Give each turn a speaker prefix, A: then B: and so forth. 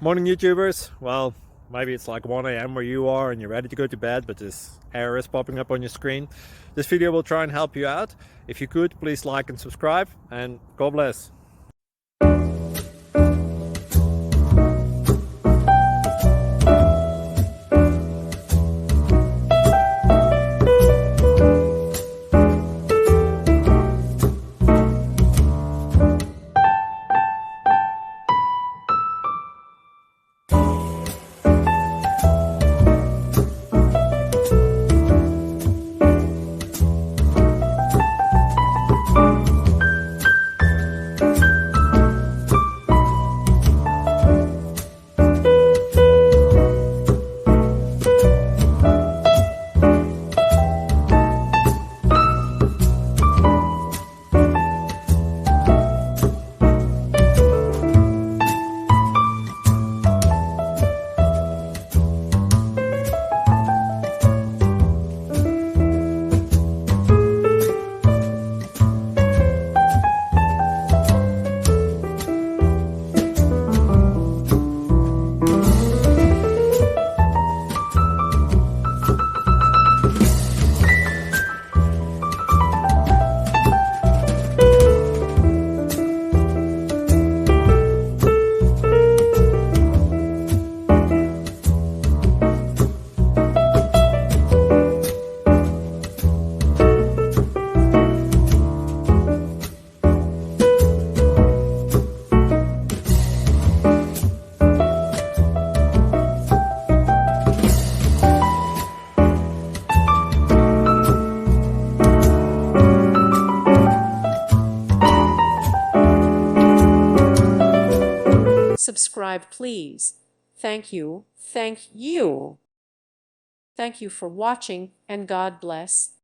A: Morning YouTubers. Well, maybe it's like 1 a.m. where you are and you're ready to go to bed, but this error is popping up on your screen. This video will try and help you out. If you could, please like and subscribe, and God bless.
B: Subscribe, please. Thank you. Thank you. Thank you for watching, and God bless.